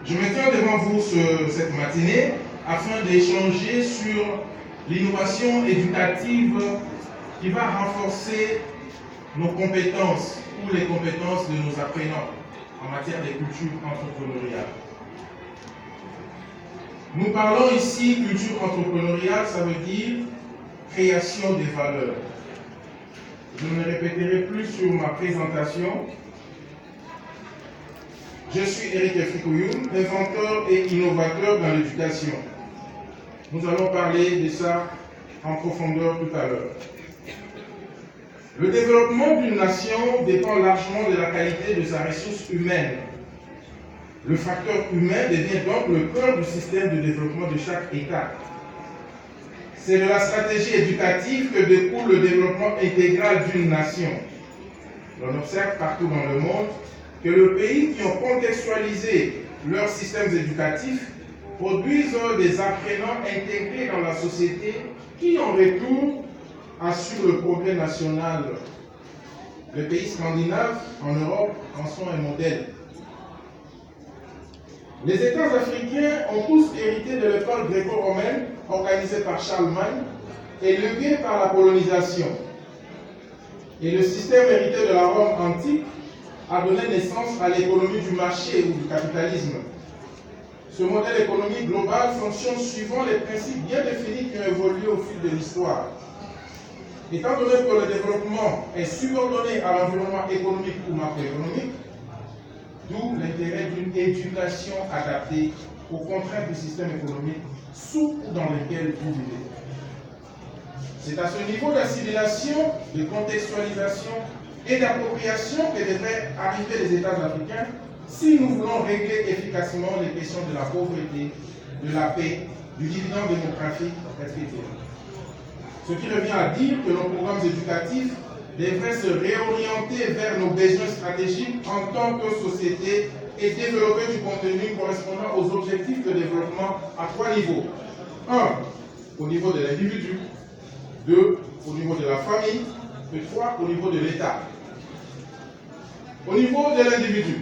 Je me tiens devant vous cette matinée afin d'échanger sur l'innovation éducative qui va renforcer nos compétences ou les compétences de nos apprenants en matière de culture entrepreneuriale. Nous parlons ici culture entrepreneuriale, ça veut dire création des valeurs. Je ne répéterai plus sur ma présentation. Je suis Eric Efrikoyoum, inventeur et innovateur dans l'éducation. Nous allons parler de ça en profondeur tout à l'heure. Le développement d'une nation dépend largement de la qualité de sa ressource humaine. Le facteur humain devient donc le cœur du système de développement de chaque État. C'est de la stratégie éducative que découle le développement intégral d'une nation. On observe partout dans le monde que les pays qui ont contextualisé leurs systèmes éducatifs produisent des apprenants intégrés dans la société qui, en retour, assurent le progrès national. Les pays scandinaves en Europe en sont un modèle. Les États africains ont tous hérité de l'école gréco-romaine organisée par Charlemagne et léguée par la colonisation. Et le système hérité de la Rome antique a donné naissance à l'économie du marché ou du capitalisme. Ce modèle économique global fonctionne suivant les principes bien définis qui ont évolué au fil de l'histoire. Étant donné que le développement est subordonné à l'environnement économique ou macroéconomique, d'où l'intérêt d'une éducation adaptée aux contraintes du système économique sous ou dans lequel vous vivez. C'est à ce niveau d'assimilation, de contextualisation et d'appropriation que devraient arriver les États africains si nous voulons régler efficacement les questions de la pauvreté, de la paix, du dividende démographique, etc. Ce qui revient à dire que nos programmes éducatifs devraient se réorienter vers nos besoins stratégiques en tant que société et développer du contenu correspondant aux objectifs de développement à 3 niveaux. 1. Au niveau de l'individu. 2. Au niveau de la famille. Et 3. Au niveau de l'État. Au niveau de l'individu,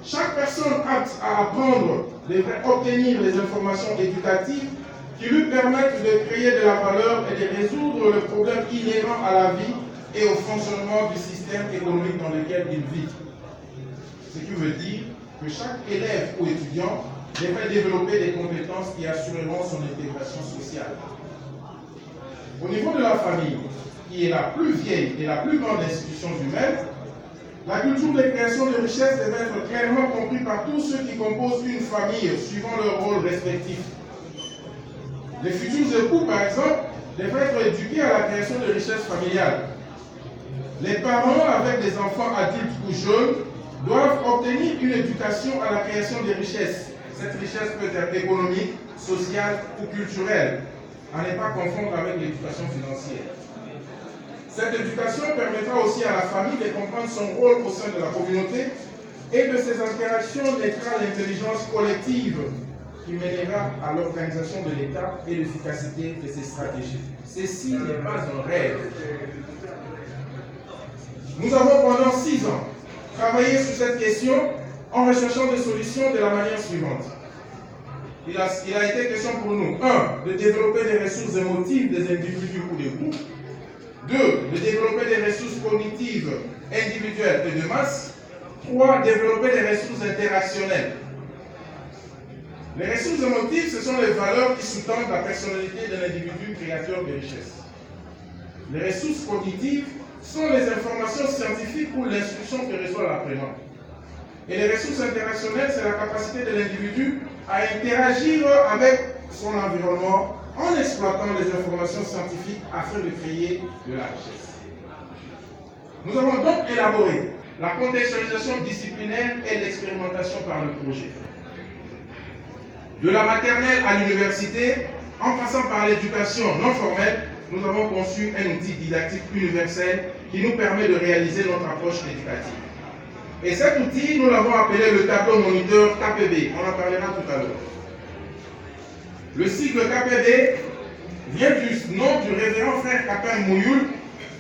chaque personne apte à apprendre devrait obtenir les informations éducatives qui lui permettent de créer de la valeur et de résoudre le problème inhérent à la vie et au fonctionnement du système économique dans lequel il vit. Ce qui veut dire que chaque élève ou étudiant devrait développer des compétences qui assureront son intégration sociale. Au niveau de la famille, qui est la plus vieille et la plus grande institution humaine, la culture de création de richesse devrait être clairement comprise par tous ceux qui composent une famille suivant leur rôle respectif. Les futurs époux, par exemple, devraient être éduqués à la création de richesses familiales. Les parents avec des enfants adultes ou jeunes doivent obtenir une éducation à la création des richesses. Cette richesse peut être économique, sociale ou culturelle, à ne pas confondre avec l'éducation financière. Cette éducation permettra aussi à la famille de comprendre son rôle au sein de la communauté et de ses interactions naîtra l'intelligence collective qui mènera à l'organisation de l'État et l'efficacité de ses stratégies. Ceci n'est pas un rêve. Nous avons pendant 6 ans travaillé sur cette question en recherchant des solutions de la manière suivante. Il a été question pour nous, 1. de développer des ressources émotives des individus ou des groupes. 2. de développer des ressources cognitives individuelles et de masse. 3. développer des ressources interactionnelles. Les ressources émotives, ce sont les valeurs qui sous-tendent la personnalité de l'individu créateur de richesse. Les ressources cognitives sont les informations scientifiques ou l'instruction que reçoit l'apprenant. Et les ressources interactionnelles, c'est la capacité de l'individu à interagir avec son environnement en exploitant les informations scientifiques afin de créer de la richesse. Nous avons donc élaboré la contextualisation disciplinaire et l'expérimentation par le projet. De la maternelle à l'université, en passant par l'éducation non formelle, nous avons conçu un outil didactique universel qui nous permet de réaliser notre approche éducative. Et cet outil, nous l'avons appelé le tableau moniteur KPB. On en parlera tout à l'heure. Le sigle KPB vient du nom du révérend frère Capin Mouyoul,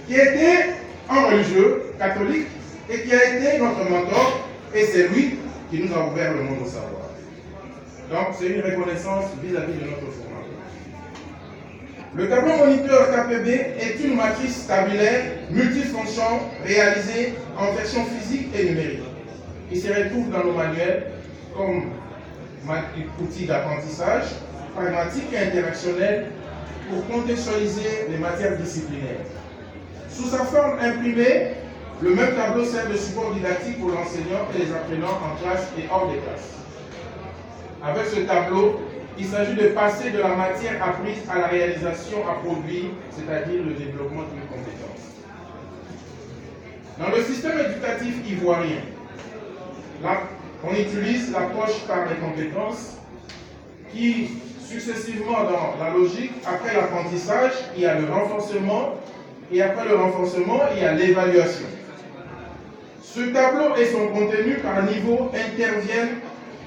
qui était un religieux catholique et qui a été notre mentor. Et c'est lui qui nous a ouvert le monde au savoir. Donc, c'est une reconnaissance vis-à-vis de notre formateur. Le tableau moniteur KPB est une matrice tabulaire multifonction réalisée en version physique et numérique. Il se retrouve dans nos manuels comme outil d'apprentissage, pragmatique et interactionnel pour contextualiser les matières disciplinaires. Sous sa forme imprimée, le même tableau sert de support didactique pour l'enseignant et les apprenants en classe et hors des classes. Avec ce tableau, il s'agit de passer de la matière apprise à la réalisation à produit, c'est-à-dire le développement d'une compétence. Dans le système éducatif ivoirien, on utilise l'approche par les compétences qui, successivement dans la logique, après l'apprentissage, il y a le renforcement et après le renforcement, il y a l'évaluation. Ce tableau et son contenu par niveau interviennent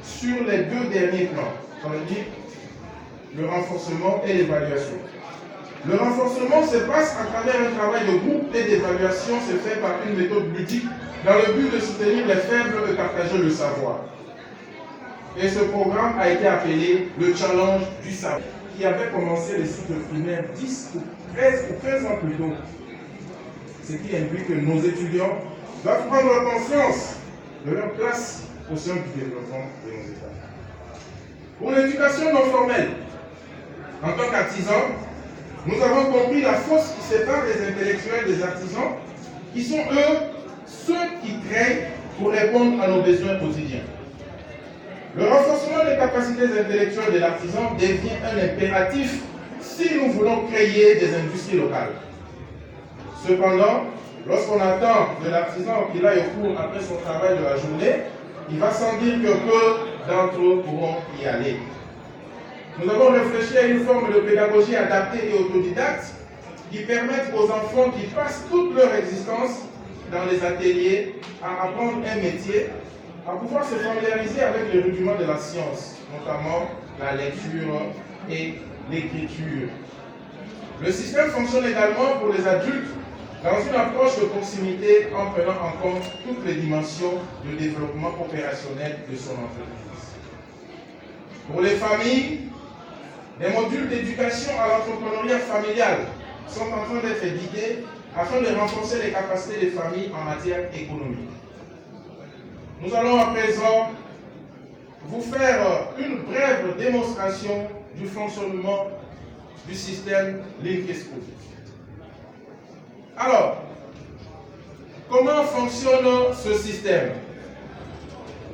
sur les deux derniers plans, ça veut dire le renforcement et l'évaluation. Le renforcement se passe à travers un travail de groupe et d'évaluation se fait par une méthode ludique dans le but de soutenir les faibles et partager le savoir. Et ce programme a été appelé le Challenge du savoir, qui avait commencé les cycles primaires 10 ou 13 ou 15 ans plus tôt. Ce qui implique que nos étudiants doivent prendre conscience de leur place au sein du développement de nos États. Pour l'éducation non formelle, en tant qu'artisans, nous avons compris la force qui sépare les intellectuels des artisans, qui sont eux ceux qui créent pour répondre à nos besoins quotidiens. Le renforcement des capacités intellectuelles de l'artisan devient un impératif si nous voulons créer des industries locales. Cependant, lorsqu'on attend de l'artisan qu'il aille au cours après son travail de la journée, il va sans dire que peu d'entre eux pourront y aller. Nous avons réfléchi à une forme de pédagogie adaptée et autodidacte qui permette aux enfants qui passent toute leur existence dans les ateliers à apprendre un métier, à pouvoir se familiariser avec les rudiments de la science, notamment la lecture et l'écriture. Le système fonctionne également pour les adultes dans une approche de proximité en prenant en compte toutes les dimensions de développement opérationnel de son entreprise. Pour les familles, des modules d'éducation à l'entrepreneuriat familial sont en train d'être édités afin de renforcer les capacités des familles en matière économique. Nous allons à présent vous faire une brève démonstration du fonctionnement du système Linkesco. Alors, comment fonctionne ce système?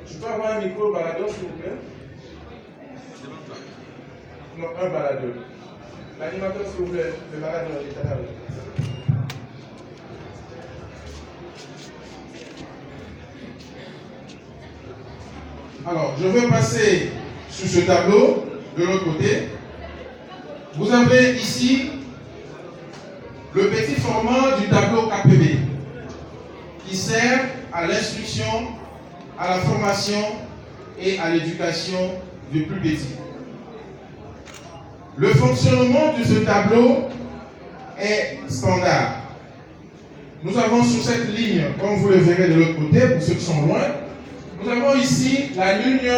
Je peux avoir un micro baladeur, s'il vous plaît? Non, un baladeur. L'animateur, s'il vous plaît, le baladeur est là. Alors, je vais passer sur ce tableau de l'autre côté. Vous avez ici le petit format du tableau KPB qui sert à l'instruction, à la formation et à l'éducation du plus petit. Le fonctionnement de ce tableau est standard. Nous avons sur cette ligne, comme vous le verrez de l'autre côté, pour ceux qui sont loin, nous avons ici la ligne